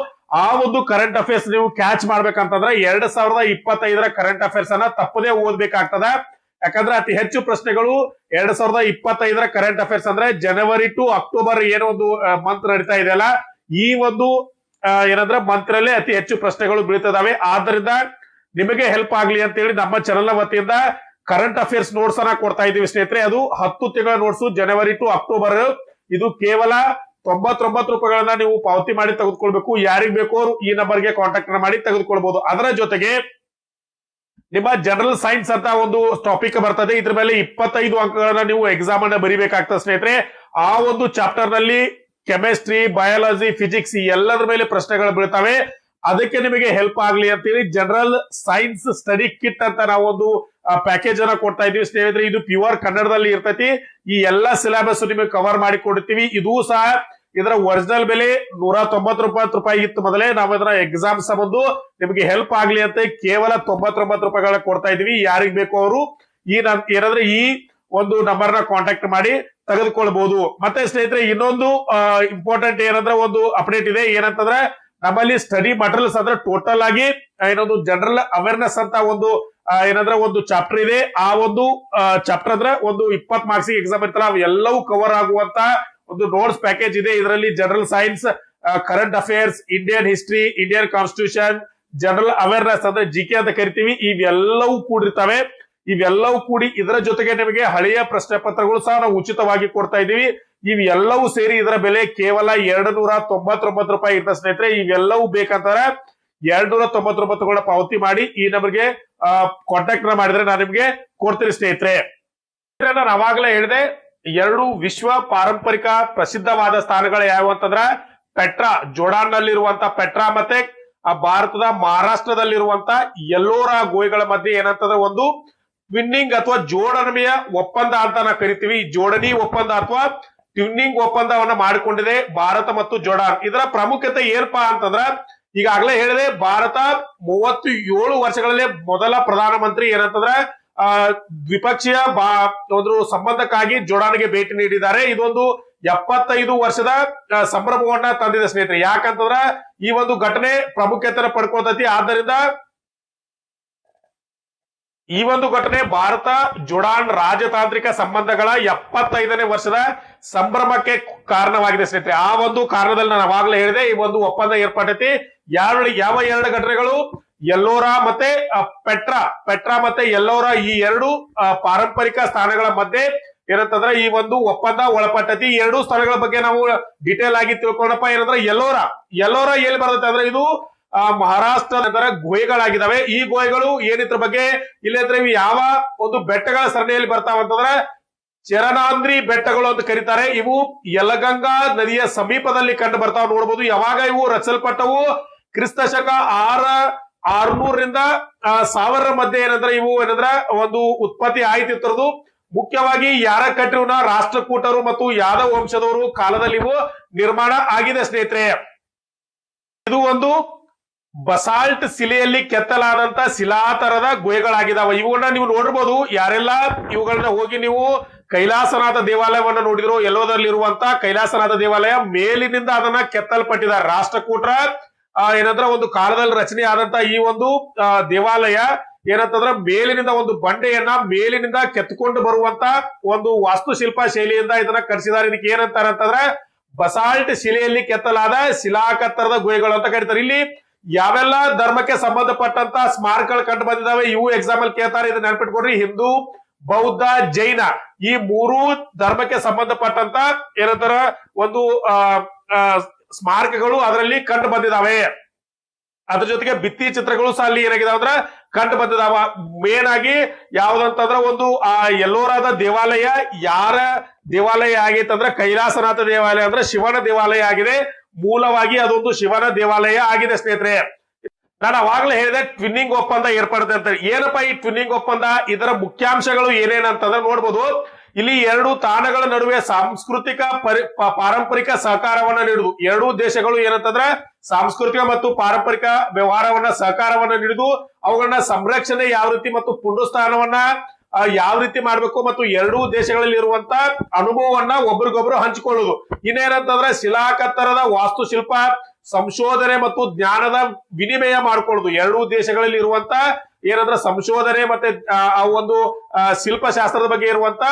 ಆ ಒಂದು ಕರೆಂಟ್ ಅಫೇರ್ಸ್ ನೀವು ಕ್ಯಾಚ್ ಮಾಡ್ಬೇಕಂತಂದ್ರೆ 2025 ಕರೆಂಟ್ ಅಫೇರ್ಸ್ ಅನ್ನ ತಪ್ಪದೇ ಓದ್ಬೇಕಾಗ್ತದ. ಯಾಕಂದ್ರೆ ಅತಿ ಹೆಚ್ಚು ಪ್ರಶ್ನೆಗಳು 2025 ಕರೆಂಟ್ ಅಫೇರ್ಸ್ ಅಂದ್ರೆ ಜನವರಿ ಟು ಅಕ್ಟೋಬರ್ ಏನೋ ಒಂದು ಮಂತ್ ನಡೀತಾ ಇದೆಯಲ್ಲ, ಈ ಒಂದು ಏನಂದ್ರೆ ಮಂತ್ರಲ್ಲೇ ಅತಿ ಹೆಚ್ಚು ಪ್ರಶ್ನೆಗಳು ಬೀಳ್ತಿದಾವೆ. ಆದ್ರಿಂದ ನಿಮಗೆ ಹೆಲ್ಪ್ ಆಗ್ಲಿ ಅಂತ ಹೇಳಿ ನಮ್ಮ ಚಾನೆಲ್ ವತಿಯಿಂದ ಕರೆಂಟ್ ಅಫೇರ್ಸ್ ನೋಟ್ಸ್ ಅನ್ನ ಕೊಡ್ತಾ ಇದೀವಿ ಸ್ನೇಹಿತರೆ. ಅದು 10 ತಿಂಗಳ ನೋಟ್ಸ್, ಜನವರಿ ಟು ಅಕ್ಟೋಬರ್. ಇದು ಕೇವಲ 99 ರೂಪಾಯಿಗಳನ್ನ ನೀವು ಪಾವತಿ ಮಾಡಿ ತೆಗೆದುಕೊಳ್ಬೇಕು. ಯಾರಿಗ್ ಬೇಕು ಅವರು ಈ ನಂಬರ್ಗೆ ಕಾಂಟ್ಯಾಕ್ಟ್ ಮಾಡಿ ತೆಗೆದುಕೊಳ್ಬಹುದು. ಅದರ ಜೊತೆಗೆ ನಿಮ್ಮ ಜನರಲ್ ಸೈನ್ಸ್ ಅಂತ ಒಂದು ಟಾಪಿಕ್ ಬರ್ತದೆ, ಇದ್ರ ಮೇಲೆ 25 ಅಂಕಗಳನ್ನ ನೀವು ಎಕ್ಸಾಮ್ ಅನ್ನ ಬರಿಬೇಕಾಗ್ತದೆ ಸ್ನೇಹಿತರೆ. ಆ ಒಂದು ಚಾಪ್ಟರ್ ನಲ್ಲಿ ಕೆಮಿಸ್ಟ್ರಿ, ಬಯಾಲಜಿ, ಫಿಸಿಕ್ಸ್ ಎಲ್ಲದರ ಮೇಲೆ ಪ್ರಶ್ನೆಗಳು ಬೀಳ್ತವೆ. ಅದಕ್ಕೆ ನಿಮಗೆ ಹೆಲ್ಪ್ ಆಗ್ಲಿ ಅಂತೇಳಿ ಜನರಲ್ ಸೈನ್ಸ್ ಸ್ಟಡಿ ಕಿಟ್ ಅಂತ ನಾವು ಒಂದು ಪ್ಯಾಕೇಜ್ ಅನ್ನ ಕೊಡ್ತಾ ಇದೀವಿ ಸ್ನೇಹಿತರೆ. ಇದು ಪ್ಯೂರ್ ಕನ್ನಡದಲ್ಲಿ ಇರ್ತೈತಿ. ಈ ಎಲ್ಲಾ ಸಿಲೆಬಸ್ ನಿಮಗೆ ಕವರ್ ಮಾಡಿ ಕೊಡ್ತೀವಿ. ಇದು ಸಹ ಇದರ ಒರಿಜಿನಲ್ ಬೆಲೆ 199 ರೂಪಾಯಿ ಇತ್ತು ಮೊದಲೇ. ನಾವು ಇದರ ಎಕ್ಸಾಮ್ಸ್ ಬಂದು ನಿಮಗೆ ಹೆಲ್ಪ್ ಆಗ್ಲಿ ಅಂತ ಕೇವಲ 99 ರೂಪಾಯಿಗಳ ಕೊಡ್ತಾ ಇದೀವಿ. ಯಾರಿಗ್ ಬೇಕು ಅವರು ಏನಂದ್ರೆ ಈ ಒಂದು ನಂಬರ್ ನ ಕಾಂಟ್ಯಾಕ್ಟ್ ಮಾಡಿ ತೆಗೆದುಕೊಳ್ಬಹುದು. ಮತ್ತೆ ಸ್ನೇಹಿತರೆ ಇನ್ನೊಂದು ಇಂಪಾರ್ಟೆಂಟ್ ಏನಂದ್ರೆ ಒಂದು ಅಪ್ಡೇಟ್ ಇದೆ. ಏನಂತಂದ್ರೆ ನಮ್ಮಲ್ಲಿ ಸ್ಟಡಿ ಮಟೀರಿಯಲ್ಸ್ ಅಂದ್ರೆ ಟೋಟಲ್ ಆಗಿ ಏನೊಂದು ಜನರಲ್ ಅವೇರ್ನೆಸ್ ಅಂತ ಒಂದು ಏನಂದ್ರೆ ಒಂದು ಚಾಪ್ಟರ್ ಇದೆ. ಆ ಒಂದು ಚಾಪ್ಟರ್ ಅಂದ್ರೆ ಒಂದು 20 ಮಾರ್ಕ್ಸ್ ಎಕ್ಸಾಮ್ ಇರ್ತಲ್ಲ, ಅವು ಎಲ್ಲವೂ ಕವರ್ ಆಗುವಂತ ಒಂದು ನೋಟ್ಸ್ ಪ್ಯಾಕೇಜ್ ಇದೆ. ಇದರಲ್ಲಿ general science, current affairs, Indian history, Indian constitution, general awareness ಅಂದ್ರೆ ಜಿಕೆ ಅಂತ ಕರಿತೀವಿ, ಇವೆಲ್ಲವೂ ಕೂಡಿರ್ತವೆ. ಇವೆಲ್ಲವೂ ಕೂಡಿ ಇದರ ಜೊತೆಗೆ ನಿಮಗೆ ಹಳೆಯ ಪ್ರಶ್ನೆ ಪತ್ರಗಳು ಸಹ ನಾವು ಉಚಿತವಾಗಿ ಕೊಡ್ತಾ ಇದೀವಿ. ಇವೆಲ್ಲವೂ ಸೇರಿ ಇದರ ಬೆಲೆ ಕೇವಲ 299 ರೂಪಾಯಿ ಇರ್ತದೆ ಸ್ನೇಹಿತರೆ. ಇವೆಲ್ಲವೂ ಬೇಕಂತಾರೆ 299 ಪಾವತಿ ಮಾಡಿ ಈ ನಂಬರ್ಗೆ ಕಾಂಟ್ಯಾಕ್ಟ್ ಮಾಡಿದ್ರೆ ನಾನು ನಿಮ್ಗೆ ಕೊಡ್ತೀನಿ ಸ್ನೇಹಿತರೆ. ನಾನು ಅವಾಗಲೇ ಹೇಳಿದೆ, 2 ವಿಶ್ವ ಪಾರಂಪರಿಕ ಪ್ರಸಿದ್ಧವಾದ ಸ್ಥಾನಗಳು ಯಾವ ಅಂತಂದ್ರ ಪೆಟ್ರಾ, ಜೋರ್ಡಾನ್ ನಲ್ಲಿರುವಂತ ಪೆಟ್ರಾ, ಮತ್ತೆ ಭಾರತದ ಮಹಾರಾಷ್ಟ್ರದಲ್ಲಿರುವಂತ ಎಲ್ಲೋರಾ ಗುಹೆಗಳ ಮಧ್ಯೆ ಏನಂತಂದ್ರೆ ಒಂದು ಟ್ವಿನ್ನಿಂಗ್ ಅಥವಾ ಜೋಡಣೆಯ ಒಪ್ಪಂದ ಅಂತ ನಾವು ಕರಿತೀವಿ. ಜೋಡಣಿ ಒಪ್ಪಂದ ಅಥವಾ ಟ್ವಿನ್ನಿಂಗ್ ಒಪ್ಪಂದವನ್ನ ಮಾಡಿಕೊಂಡಿದೆ ಭಾರತ ಮತ್ತು ಜೋರ್ಡಾನ್. ಇದರ ಪ್ರಾಮುಖ್ಯತೆ ಏನಪ್ಪಾ ಅಂತಂದ್ರ ಈಗಾಗಲೇ ಹೇಳಿದೆ, ಭಾರತ 37 ವರ್ಷಗಳಲ್ಲಿ ಮೊದಲ ಪ್ರಧಾನಮಂತ್ರಿ ಏನಂತಂದ್ರೆ ದ್ವಿಪಕ್ಷೀಯ ಒಂದು ಸಂಬಂಧಕ್ಕಾಗಿ ಜೋರ್ಡಾನ್ಗೆ ಭೇಟಿ ನೀಡಿದ್ದಾರೆ. ಇದೊಂದು 75 ವರ್ಷದ ಸಂಭ್ರಮವನ್ನ ತಂದಿದೆ ಸ್ನೇಹಿತರೆ. ಯಾಕಂತಂದ್ರ ಈ ಒಂದು ಘಟನೆ ಪ್ರಾಮುಖ್ಯತೆ ಪಡ್ಕೊತೈತಿ. ಆದ್ದರಿಂದ ಈ ಒಂದು ಘಟನೆ ಭಾರತ ಜೋರ್ಡಾನ್ ರಾಜತಾಂತ್ರಿಕ ಸಂಬಂಧಗಳ 75ನೇ ವರ್ಷದ ಸಂಭ್ರಮಕ್ಕೆ ಕಾರಣವಾಗಿದೆ ಸ್ನೇಹಿತರೆ. ಆ ಒಂದು ಕಾರಣದಲ್ಲಿ ನಾನು ಅವಾಗಲೇ ಹೇಳಿದೆ, ಈ ಒಂದು ಒಪ್ಪಂದ ಏರ್ಪಟ್ಟೈತಿ. ಯಾವ 2 ಘಟನೆಗಳು, ಎಲ್ಲೋರಾ ಮತ್ತೆ ಪೆಟ್ರಾ ಮತ್ತೆ ಎಲ್ಲೋರಾ, ಈ 2 ಪಾರಂಪರಿಕ ಸ್ಥಾನಗಳ ಮಧ್ಯೆ ಏನಂತಂದ್ರೆ ಈ ಒಂದು ಒಪ್ಪಂದ ಒಳಪಟ್ಟತಿ. ಈ 2 ಸ್ಥಳಗಳ ಬಗ್ಗೆ ನಾವು ಡಿಟೇಲ್ ಆಗಿ ತಿಳ್ಕೊಂಡಪ್ಪ. ಏನಂದ್ರೆ ಎಲ್ಲೋರಾ ಎಲ್ಲಿ ಬರ್ತೈತೆ ಅಂದ್ರೆ ಇದು ಮಹಾರಾಷ್ಟ್ರದ ಗುಹೆಗಳಾಗಿದ್ದಾವೆ. ಈ ಗುಹೆಗಳು ಏನಿದ್ರ ಬಗ್ಗೆ ಇಲ್ಲಂದ್ರೆ ಇವು ಯಾವ ಒಂದು ಬೆಟ್ಟಗಳ ಸರಣಿಯಲ್ಲಿ ಬರ್ತಾವಂತಂದ್ರೆ ಚರಣಾಂದ್ರಿ ಬೆಟ್ಟಗಳು ಅಂತ ಕರೀತಾರೆ. ಇವು ಯಲಗಂಗಾ ನದಿಯ ಸಮೀಪದಲ್ಲಿ ಕಂಡು ಬರ್ತಾವ. ನೋಡಬಹುದು ಯಾವಾಗ ಇವು ರಚಿಸಲ್ಪಟ್ಟವು, ಕ್ರಿಸ್ತ ಶಕ 600ರಿಂದ 1000 ಮಧ್ಯೆ ಏನಂದ್ರೆ ಇವು ಏನಂದ್ರ ಒಂದು ಉತ್ಪತ್ತಿ ಆಯ್ತಿರ್ತರದು. ಮುಖ್ಯವಾಗಿ ಯಾರ ಕಟ್ಟಿರುನ ರಾಷ್ಟ್ರಕೂಟರು ಮತ್ತು ಯಾದವ್ ವಂಶದವರು ಕಾಲದಲ್ಲಿ ಇವು ನಿರ್ಮಾಣ ಆಗಿದೆ ಸ್ನೇಹಿತರೆ. ಇದು ಒಂದು ಬಸಾಲ್ಟ್ ಶಿಲೆಯಲ್ಲಿ ಕೆತ್ತಲಾದಂತ ಶಿಲಾತರದ ಗುಹೆಗಳಾಗಿದ್ದಾವೆ. ಇವುಗಳನ್ನ ನೀವು ನೋಡಿರ್ಬೋದು. ಯಾರೆಲ್ಲ ಇವುಗಳನ್ನ ಹೋಗಿ ನೀವು ಕೈಲಾಸನಾಥ ದೇವಾಲಯವನ್ನ ನೋಡಿದ್ರು, ಎಲ್ಲೋದಲ್ಲಿರುವಂತ ಕೈಲಾಸನಾಥ ದೇವಾಲಯ ಮೇಲಿನಿಂದ ಅದನ್ನ ಕೆತ್ತಲ್ಪಟ್ಟಿದ್ದಾರೆ. ರಾಷ್ಟ್ರಕೂಟರ ಏನಂದ್ರೆ ಒಂದು ಕಾಲದಲ್ಲಿ ರಚನೆ ಆದಂತ ಈ ಒಂದು ದೇವಾಲಯ ಏನಂತಂದ್ರೆ ಮೇಲಿನಿಂದ ಒಂದು ಬಂಡೆಯನ್ನ ಮೇಲಿನಿಂದ ಕೆತ್ಕೊಂಡು ಬರುವಂತ ಒಂದು ವಾಸ್ತುಶಿಲ್ಪ ಶೈಲಿಯಿಂದ ಇದನ್ನ ಕಟ್ಟಿಸಿದ್ದಾರೆ. ಇದಕ್ಕೆ ಏನಂತಾರೆ ಅಂತಂದ್ರೆ ಬಸಾಲ್ಟ್ ಶಿಲೆಯಲ್ಲಿ ಕೆತ್ತಲಾದ ಶಿಲಾಕತ್ತರದ ಗುಹೆಗಳು ಅಂತ ಕರೀತಾರೆ. ಇಲ್ಲಿ ಯಾವೆಲ್ಲ ಧರ್ಮಕ್ಕೆ ಸಂಬಂಧಪಟ್ಟಂತ ಸ್ಮಾರಕಗಳು ಕಂಡು ಬಂದಿದ್ದಾವೆ ಇವು ಎಕ್ಸಾಂಪಲ್ ಕೇಳ್ತಾರೆ. ಇದನ್ನ ನೆನಪಿಟ್ಕೊಡ್ರಿ. ಹಿಂದೂ, ಬೌದ್ಧ, ಜೈನ ಈ 3 ಧರ್ಮಕ್ಕೆ ಸಂಬಂಧಪಟ್ಟಂತ ಏನಂತಾರ ಒಂದು ಸ್ಮಾರಕಗಳು ಅದರಲ್ಲಿ ಕಂಡು ಬಂದಿದ್ದಾವೆ. ಅದ್ರ ಜೊತೆಗೆ ಭಿತ್ತಿ ಚಿತ್ರಗಳು ಸಹ ಅಲ್ಲಿ ಏನಾಗಿದಾವ ಅಂದ್ರೆ ಕಂಡು ಬಂದಿದಾವ. ಮೇನ್ ಆಗಿ ಯಾವ್ದಂತಂದ್ರ ಒಂದು ಎಲ್ಲೋರಾದ ದೇವಾಲಯ ಯಾರ ದೇವಾಲಯ ಆಗೈತೆ ಅಂದ್ರೆ ಕೈಲಾಸನಾಥ ದೇವಾಲಯ ಅಂದ್ರೆ ಶಿವನ ದೇವಾಲಯ ಆಗಿದೆ. ಮೂಲವಾಗಿ ಅದೊಂದು ಶಿವನ ದೇವಾಲಯ ಆಗಿದೆ ಸ್ನೇಹಿತರೆ. ನಾನು ಅವಾಗಲೇ ಹೇಳಿದೆ ಟ್ವಿನ್ನಿಂಗ್ ಒಪ್ಪಂದ ಏರ್ಪಡುತ್ತೆ ಅಂತ. ಏನಪ್ಪಾ ಈ ಟ್ವಿನ್ನಿಂಗ್ ಒಪ್ಪಂದ, ಇದರ ಮುಖ್ಯಾಂಶಗಳು ಏನೇನಂತಂದ್ರೆ ನೋಡ್ಬೋದು. ಇಲ್ಲಿ 2 ತಾಣಗಳ ನಡುವೆ ಸಾಂಸ್ಕೃತಿಕ ಪಾರಂಪರಿಕ ಸಹಕಾರವನ್ನ ನೀಡುದು. 2 ದೇಶಗಳು ಏನಂತಂದ್ರೆ ಸಾಂಸ್ಕೃತಿಕ ಮತ್ತು ಪಾರಂಪರಿಕ ವ್ಯವಹಾರವನ್ನ ಸಹಕಾರವನ್ನ ನೀಡುದು. ಅವುಗಳನ್ನ ಸಂರಕ್ಷಣೆ ಯಾವ ರೀತಿ ಮತ್ತು ಪುನರುತ್ಥಾನವನ್ನ ಯಾವ ರೀತಿ ಮಾಡ್ಬೇಕು ಮತ್ತು ಎರಡೂ ದೇಶಗಳಲ್ಲಿ ಇರುವಂತ ಅನುಭವವನ್ನ ಒಬ್ರಿಗೊಬ್ರು ಹಂಚಿಕೊಳ್ಳುವುದು. ಇನ್ನೇನಂತಂದ್ರೆ ಶಿಲಾಕತ್ತರದ ವಾಸ್ತುಶಿಲ್ಪ ಸಂಶೋಧನೆ ಮತ್ತು ಜ್ಞಾನದ ವಿನಿಮಯ ಮಾಡ್ಕೊಳ್ಳುದು. ಎರಡೂ ದೇಶಗಳಲ್ಲಿ ಇರುವಂತ ಏನಂದ್ರೆ ಸಂಶೋಧನೆ ಮತ್ತೆ ಆ ಒಂದು ಶಿಲ್ಪಶಾಸ್ತ್ರದ ಬಗ್ಗೆ ಇರುವಂತ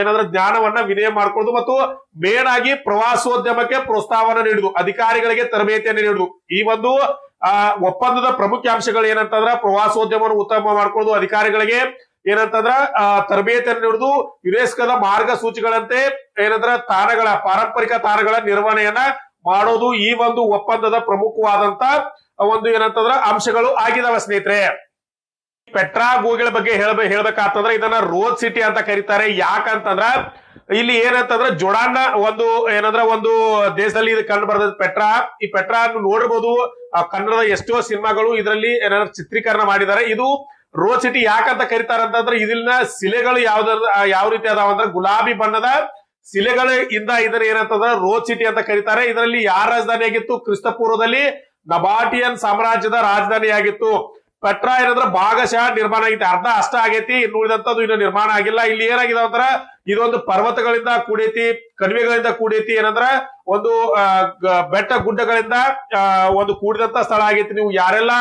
ಏನಂದ್ರೆ ಜ್ಞಾನವನ್ನ ವಿನಿಮಯ ಮಾಡ್ಕೊಳ್ಳುದು ಮತ್ತು ಮೇನ್ ಆಗಿ ಪ್ರವಾಸೋದ್ಯಮಕ್ಕೆ ಪ್ರೋತ್ಸಾಹವನ್ನು ನೀಡುದು, ಅಧಿಕಾರಿಗಳಿಗೆ ತರಬೇತಿಯನ್ನು ನೀಡುದು. ಈ ಒಂದು ಒಪ್ಪಂದದ ಪ್ರಮುಖ ಅಂಶಗಳು ಏನಂತಂದ್ರ ಪ್ರವಾಸೋದ್ಯಮವನ್ನು ಉತ್ತಮ ಮಾಡ್ಕೊಳ್ಳುದು, ಅಧಿಕಾರಿಗಳಿಗೆ ಏನಂತಂದ್ರ ತರಬೇತಿಯನ್ನು ನೀಡುದು, ಯುನೆಸ್ಕೋದ ಮಾರ್ಗಸೂಚಿಗಳಂತೆ ಏನಂದ್ರ ತಾಣಗಳ ಪಾರಂಪರಿಕ ತಾಣಗಳ ನಿರ್ವಹಣೆಯನ್ನ ಮಾಡೋದು ಈ ಒಂದು ಒಪ್ಪಂದದ ಪ್ರಮುಖವಾದಂತ ಒಂದು ಏನಂತಂದ್ರ ಅಂಶಗಳು ಆಗಿದಾವ ಸ್ನೇಹಿತರೆ. ಪೆಟ್ರಾ ಗೂಗಲ್ ಬಗ್ಗೆ ಹೇಳ್ಬೇಕಾತಂದ್ರ ಇದನ್ನ ರೋಜ್ ಸಿಟಿ ಅಂತ ಕರೀತಾರೆ. ಯಾಕಂತಂದ್ರ ಇಲ್ಲಿ ಏನಂತಂದ್ರ ಜೋಡಾನ್ ಒಂದು ಏನಂದ್ರ ಒಂದು ದೇಶದಲ್ಲಿ ಇದು ಕಂಡು ಬರ್ತದೆ ಪೆಟ್ರಾ. ಈ ಪೆಟ್ರಾ ನೋಡಿರ್ಬೋದು, ಕನ್ನಡದ ಎಷ್ಟೋ ಸಿನಿಮಾಗಳು ಇದರಲ್ಲಿ ಏನಾದ್ರು ಚಿತ್ರೀಕರಣ ಮಾಡಿದ್ದಾರೆ. ಇದು ರೋಜ್ ಸಿಟಿ ಯಾಕಂತ ಕರೀತಾರೆ ಅಂತಂದ್ರೆ ಇದಿನ ಶಿಲೆಗಳು ಯಾವ ರೀತಿ ಅದಾವ ಅಂದ್ರೆ ಗುಲಾಬಿ ಬಣ್ಣದ ಶಿಲೆಗಳ ಇಂದ ಇದನ್ನ ಏನಂತಂದ್ರೆ ರೋಜ್ ಸಿಟಿ ಅಂತ ಕರೀತಾರೆ. ಇದರಲ್ಲಿ ಯಾರ ರಾಜಧಾನಿ ಆಗಿತ್ತು? ಕ್ರಿಸ್ತ ಪೂರ್ವದಲ್ಲಿ ನಬಾಟಿಯನ್ ಸಾಮ್ರಾಜ್ಯದ ರಾಜಧಾನಿ ಆಗಿತ್ತು. ಪೆಟ್ರಾ ಏನಂದ್ರೆ ಭಾಗಶಃ ನಿರ್ಮಾಣ ಆಗೈತಿ, ಅರ್ಧ ಅಷ್ಟ ಆಗೈತಿ, ಇನ್ನು ಉಳಿದಂತದ್ದು ಇನ್ನು ನಿರ್ಮಾಣ ಆಗಿಲ್ಲ. ಇಲ್ಲಿ ಏನಾಗಿದೆ ಅಂದ್ರ ಇದೊಂದು ಪರ್ವತಗಳಿಂದ ಕೂಡೈತಿ, ಕಣಿವೆಗಳಿಂದ ಕೂಡೈತಿ, ಏನಂದ್ರ ಒಂದು ಬೆಟ್ಟ ಗುಡ್ಡಗಳಿಂದ ಒಂದು ಕೂಡಿದಂತ ಸ್ಥಳ ಆಗೈತಿ. ನೀವು ಯಾರೆಲ್ಲ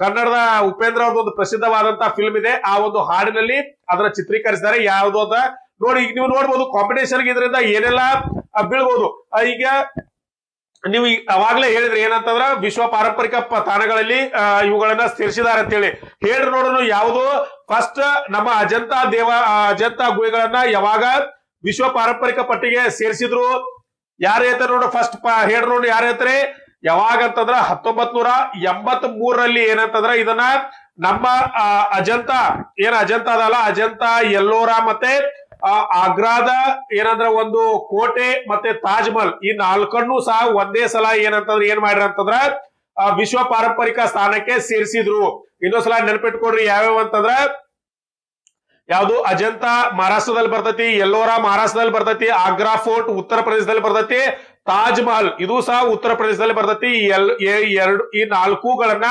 ಕನ್ನಡದ ಉಪೇಂದ್ರ ಅವ್ರದ್ದು ಒಂದು ಪ್ರಸಿದ್ಧವಾದಂತ ಫಿಲ್ಮ್ ಇದೆ, ಆ ಒಂದು ಹಾಡಿನಲ್ಲಿ ಅದನ್ನ ಚಿತ್ರೀಕರಿಸಿದ್ದಾರೆ. ಯಾವ್ದು ಅಂತ ನೋಡಿ, ಈಗ ನೀವು ನೋಡ್ಬೋದು ಕಾಂಪಿಟೇಷನ್ ಇದರಿಂದ ಏನೆಲ್ಲ ಬೀಳ್ಬೋದು. ಈಗ ನೀವು ಅವಾಗ್ಲೇ ಹೇಳಿದ್ರಿ ಏನಂತಂದ್ರ ವಿಶ್ವ ಪಾರಂಪರಿಕ ತಾಣಗಳಲ್ಲಿ ಇವುಗಳನ್ನ ಸೇರಿಸಿದಾರೆ ಅಂತ ಹೇಳಿ ಹೇಳ್ರಿ ನೋಡೋಣ. ಯಾವುದು ಫಸ್ಟ್ ನಮ್ಮ ಅಜಂತಾ ಗುಹೆಗಳನ್ನ ಯಾವಾಗ ವಿಶ್ವ ಪಾರಂಪರಿಕ ಪಟ್ಟಿಗೆ ಸೇರಿಸಿದ್ರು? ಯಾರು ಹೇಳ್ತಾರೆ ನೋಡ್ರಿ? ಫಸ್ಟ್ ಹೇಳ್ರಿ ನೋಡಿ, ಯಾರು ಹೇಳ್ತಾರೆ? ಯಾವಾಗ ಅಂತಂದ್ರ 1983ರಲ್ಲಿ ಏನಂತಂದ್ರ ಇದನ್ನ ನಮ್ಮ ಅಜಂತಾ ಅದಲ್ಲ, ಅಜಂತಾ, ಎಲ್ಲೋರಾ ಮತ್ತೆ ಆಗ್ರಾದ ಏನಂದ್ರ ಒಂದು ಕೋಟೆ ಮತ್ತೆ ತಾಜ್ ಮಹಲ್ ಈ ನಾಲ್ಕನ್ನು ಸಹ ಒಂದೇ ಸಲ ಏನಂತಂದ್ರೆ ಏನ್ ಮಾಡ್ರಿ ಅಂತಂದ್ರ ವಿಶ್ವ ಪಾರಂಪರಿಕ ಸ್ಥಾನಕ್ಕೆ ಸೇರಿಸಿದ್ರು. ಇನ್ನೊಂದ್ಸಲ ನೆನಪಿಟ್ಕೊಡ್ರಿ ಯಾವ್ಯಾವ ಅಂತಂದ್ರ ಯಾವ್ದು ಅಜಂತಾ ಮಹಾರಾಷ್ಟ್ರದಲ್ಲಿ ಬರ್ತೈತಿ, ಎಲ್ಲೋರಾ ಮಹಾರಾಷ್ಟ್ರದಲ್ಲಿ ಬರ್ತೈತಿ, ಆಗ್ರಾ ಫೋರ್ಟ್ ಉತ್ತರ ಪ್ರದೇಶದಲ್ಲಿ ಬರ್ತೈತಿ, ತಾಜ್ ಮಹಲ್ ಇದು ಸಹ ಉತ್ತರ ಪ್ರದೇಶದಲ್ಲಿ ಬರ್ತೈತಿ. ಈ ನಾಲ್ಕುಗಳನ್ನ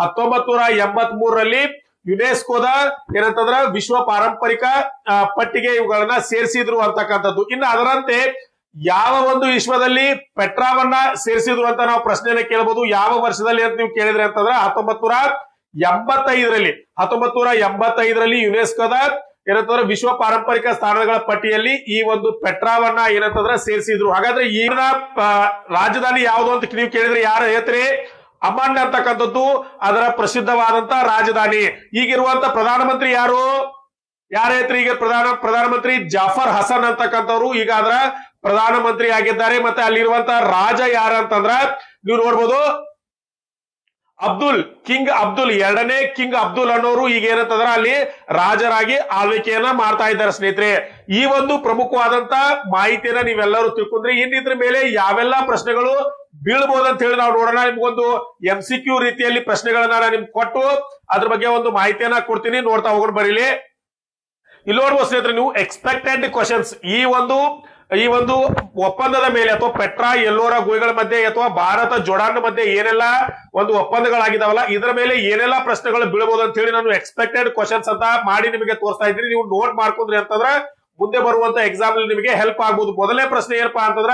1983ರಲ್ಲಿ ಯುನೆಸ್ಕೋದ ಏನಂತಂದ್ರ ವಿಶ್ವ ಪಾರಂಪರಿಕ ಪಟ್ಟಿಗೆ ಇವುಗಳನ್ನ ಸೇರಿಸಿದ್ರು ಅಂತಕ್ಕಂಥದ್ದು. ಇನ್ನು ಅದರಂತೆ ಯಾವ ಒಂದು ವಿಶ್ವದಲ್ಲಿ ಪೆಟ್ರಾವನ್ನ ಸೇರಿಸಿದ್ರು ಅಂತ ನಾವು ಪ್ರಶ್ನೆಯನ್ನ ಕೇಳಬಹುದು. ಯಾವ ವರ್ಷದಲ್ಲಿ ಅಂತ ನೀವು ಕೇಳಿದ್ರಿ ಅಂತಂದ್ರೆ 1985ರಲ್ಲಿ ಯುನೆಸ್ಕೋದ ಏನಂತಂದ್ರೆ ವಿಶ್ವ ಪಾರಂಪರಿಕ ಸ್ಥಾನಗಳ ಪಟ್ಟಿಯಲ್ಲಿ ಈ ಒಂದು ಪೆಟ್ರಾವನ್ನ ಏನಂತಂದ್ರೆ ಸೇರಿಸಿದ್ರು. ಹಾಗಾದ್ರೆ ಈಗಿನ ರಾಜಧಾನಿ ಯಾವುದು ಅಂತ ನೀವು ಕೇಳಿದ್ರೆ ಯಾರು ಹೇಳ್ತೀರಿ? ಅಮ್ಮನ್ ಅಂತಕ್ಕಂಥದ್ದು ಅದರ ಪ್ರಸಿದ್ಧವಾದಂತ ರಾಜಧಾನಿ. ಈಗಿರುವಂತ ಪ್ರಧಾನಮಂತ್ರಿ ಯಾರು ಹೇಳ್ತೀರಿ? ಈಗ ಪ್ರಧಾನಮಂತ್ರಿ ಜಾಫರ್ ಹಸನ್ ಅಂತಕ್ಕಂಥವ್ರು ಈಗ ಅದರ ಪ್ರಧಾನಮಂತ್ರಿ ಆಗಿದ್ದಾರೆ. ಮತ್ತೆ ಅಲ್ಲಿರುವಂತ ರಾಜ ಯಾರು ಅಂತಂದ್ರ ನೀವು ನೋಡ್ಬೋದು ಎರಡನೇ ಕಿಂಗ್ ಅಬ್ದುಲ್ ಅನ್ನೋರು ಈಗ ಏನಂತಂದ್ರ ಅಲ್ಲಿ ರಾಜರಾಗಿ ಆಳ್ವಿಕೆಯನ್ನ ಮಾಡ್ತಾ ಇದ್ದಾರೆ ಸ್ನೇಹಿತರೆ. ಈ ಒಂದು ಪ್ರಮುಖವಾದಂತ ಮಾಹಿತಿಯನ್ನ ನೀವೆಲ್ಲರೂ ತಿಳ್ಕೊಂಡ್ರಿ. ಇನ್ನಿದ್ರ ಮೇಲೆ ಯಾವೆಲ್ಲ ಪ್ರಶ್ನೆಗಳು ಬೀಳ್ಬಹುದು ಅಂತ ಹೇಳಿ ನಾವು ನೋಡೋಣ. ನಿಮ್ಗೊಂದು MCQ ರೀತಿಯಲ್ಲಿ ಪ್ರಶ್ನೆಗಳನ್ನ ನಿಮ್ಗೆ ಕೊಟ್ಟು ಅದ್ರ ಬಗ್ಗೆ ಒಂದು ಮಾಹಿತಿಯನ್ನ ಕೊಡ್ತೀನಿ, ನೋಡ್ತಾ ಹೋಗೋಣ ಬರೀಲಿ. ಇಲ್ಲಿ ನೋಡ್ಬೋದು ಸ್ನೇಹಿತರೆ, ನೀವು ಎಕ್ಸ್ಪೆಕ್ಟೆಡ್ ಕ್ವಶನ್ಸ್ ಈ ಒಂದು ಒಪ್ಪಂದದ ಮೇಲೆ ಅಥವಾ ಪೆಟ್ರಾ ಎಲ್ಲೋರಾ ಗುಹೆಗಳ ಮಧ್ಯೆ ಅಥವಾ ಭಾರತ ಜೋಡಾನ್ ಮಧ್ಯೆ ಏನೆಲ್ಲ ಒಂದು ಒಪ್ಪಂದಗಳಾಗಿದಾವಲ್ಲ ಇದರ ಮೇಲೆ ಏನೆಲ್ಲ ಪ್ರಶ್ನೆಗಳು ಬೀಳಬಹುದು ಅಂತ ಹೇಳಿ ನಾನು ಎಕ್ಸ್ಪೆಕ್ಟೆಡ್ ಕ್ವಶನ್ಸ್ ಅಂತ ಮಾಡಿ ನಿಮಗೆ ತೋರಿಸ್ತಾ ಇದ್ದೀನಿ. ನೀವು ನೋಟ್ ಮಾಡ್ಕೊಂಡ್ರಿ ಅಂತಂದ್ರೆ ಮುಂದೆ ಬರುವಂತ ಎಕ್ಸಾಮ್ ಅಲ್ಲಿ ನಿಮಗೆ ಹೆಲ್ಪ್ ಆಗ್ಬಹುದು. ಮೊದಲನೇ ಪ್ರಶ್ನೆ ಏನಪ್ಪಾ ಅಂತಂದ್ರ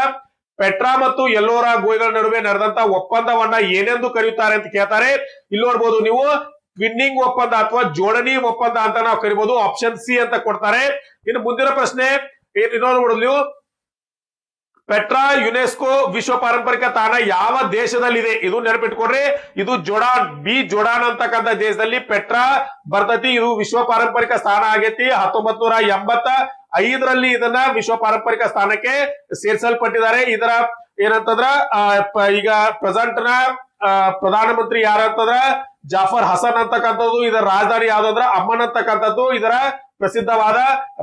ಪೆಟ್ರಾ ಮತ್ತು ಎಲ್ಲೋರಾ ಗುಹೆಗಳ ನಡುವೆ ನಡೆದಂತ ಒಪ್ಪಂದವನ್ನ ಏನೆಂದು ಕರೆಯುತ್ತಾರೆ ಅಂತ ಕೇಳ್ತಾರೆ. ಇಲ್ಲಿ ನೋಡ್ಬೋದು ನೀವು ಟ್ವಿನ್ನಿಂಗ್ ಒಪ್ಪಂದ ಅಥವಾ ಜೋಡಣಿ ಒಪ್ಪಂದ ಅಂತ ನಾವು ಕರಿಬಹುದು. ಆಪ್ಷನ್ ಸಿ ಅಂತ ಕೊಡ್ತಾರೆ. ಇನ್ನು ಮುಂದಿನ ಪ್ರಶ್ನೆ ಇನ್ನೊಂದು ನೋಡೋದು ನೀವು, ಪೆಟ್ರಾ ಯುನೆಸ್ಕೋ ವಿಶ್ವ ಪಾರಂಪರಿಕ ತಾಣ ಯಾವ ದೇಶದಲ್ಲಿದೆ? ಇದು ನೆನಪಿಟ್ಕೊಡ್ರಿ. ಇದು ಜೋಡಾನ್ ಅಂತಕ್ಕಂಥ ದೇಶದಲ್ಲಿ ಪೆಟ್ರಾ ಬರ್ತೈತಿ. ಇದು ವಿಶ್ವ ಪಾರಂಪರಿಕ ಸ್ಥಾನ ಆಗೈತಿ. 1985ರಲ್ಲಿ ಇದನ್ನ ವಿಶ್ವ ಪಾರಂಪರಿಕ ಸ್ಥಾನಕ್ಕೆ ಸೇರಿಸಲ್ಪಟ್ಟಿದ್ದಾರೆ. ಇದರ ಏನಂತಂದ್ರ ಈಗ ಪ್ರೆಸೆಂಟ್ ನ ಪ್ರಧಾನಮಂತ್ರಿ ಯಾರಂತಂದ್ರ ಜಾಫರ್ ಹಸನ್ ಅಂತಕ್ಕಂಥದ್ದು. ಇದರ ರಾಜಧಾನಿ ಯಾವ್ದಂದ್ರ ಅಮ್ಮನ್ ಅಂತಕ್ಕಂಥದ್ದು ಇದರ ಪ್ರಸಿದ್ಧವಾದ